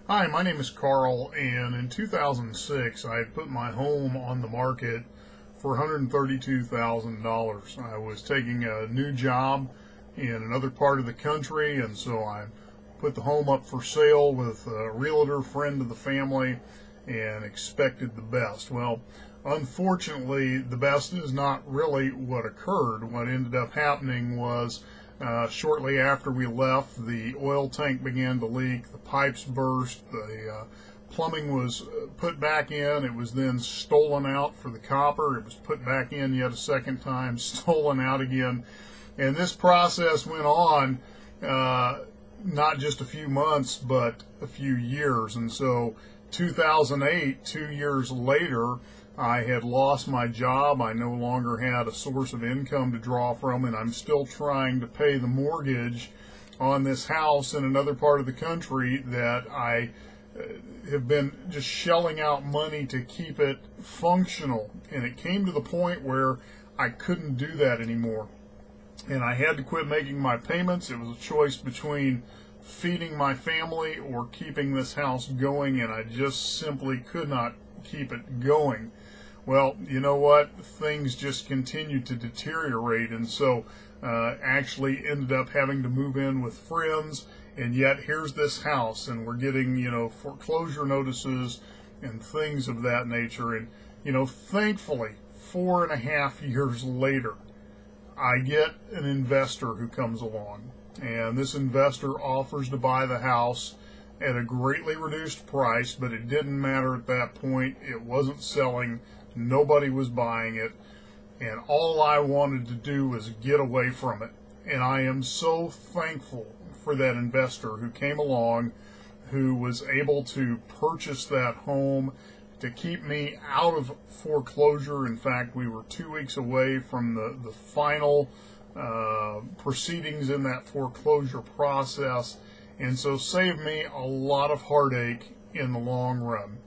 Hi, my name is Carl, and in 2006 I had put my home on the market for $132,000. I was taking a new job in another part of the country, and so I put the home up for sale with a realtor friend of the family and expected the best. Well, unfortunately, the best is not really what occurred. What ended up happening was shortly after we left, the oil tank began to leak, the pipes burst, the plumbing was put back in. It was then stolen out for the copper. It was put back in yet a second time, stolen out again. And this process went on not just a few months, but a few years. And so 2008, 2 years later, I had lost my job. I no longer had a source of income to draw from, and I'm still trying to pay the mortgage on this house in another part of the country that I have been just shelling out money to keep it functional. And it came to the point where I couldn't do that anymore. And I had to quit making my payments. It was a choice between feeding my family or keeping this house going, and I just simply could not keep it going. Well, you know what? Things just continued to deteriorate, and so actually ended up having to move in with friends, and yet here's this house, and we're getting, foreclosure notices and things of that nature. And, thankfully, 4.5 years later, I get an investor who comes along, and this investor offers to buy the house at a greatly reduced price, but it didn't matter at that point. It wasn't selling. Nobody was buying it, and all I wanted to do was get away from it. And I am so thankful for that investor who came along, who was able to purchase that home to keep me out of foreclosure. In fact, we were 2 weeks away from the final proceedings in that foreclosure process, and so saved me a lot of heartache in the long run.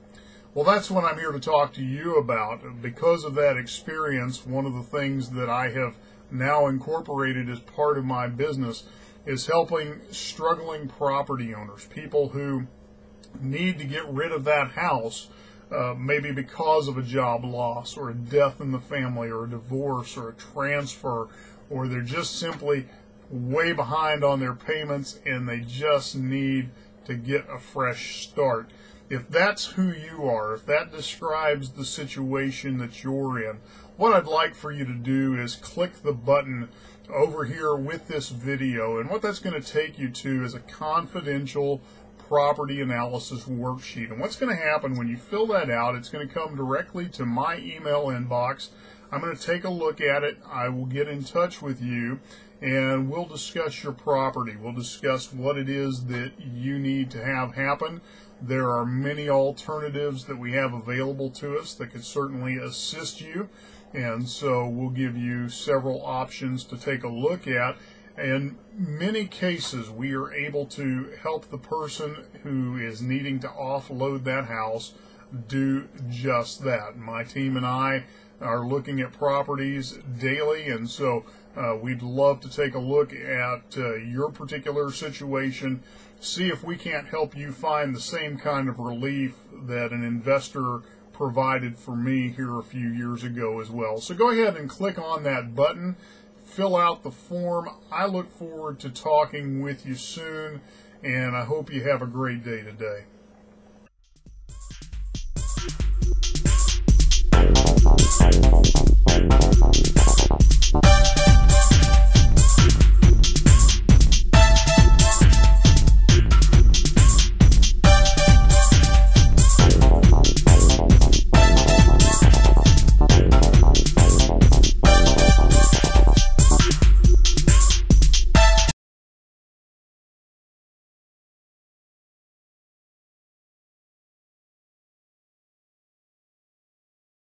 Well, that's what I'm here to talk to you about. Because of that experience, one of the things that I have now incorporated as part of my business is helping struggling property owners, people who need to get rid of that house, maybe because of a job loss or a death in the family or a divorce or a transfer, or they're just simply way behind on their payments and they just need to get a fresh start. If that's who you are, if that describes the situation that you're in, what I'd like for you to do is click the button over here with this video, and what that's going to take you to is a confidential property analysis worksheet. And what's going to happen when you fill that out, it's going to come directly to my email inbox. I'm going to take a look at it. I will get in touch with you, and we'll discuss your property. We'll discuss what it is that you need to have happen. There are many alternatives that we have available to us that could certainly assist you, and so we'll give you several options to take a look at. In many cases, we are able to help the person who is needing to offload that house do just that. My team and I are looking at properties daily, and so we'd love to take a look at your particular situation, see if we can't help you find the same kind of relief that an investor provided for me here a few years ago as well. So go ahead and click on that button, fill out the form. I look forward to talking with you soon, and I hope you have a great day today.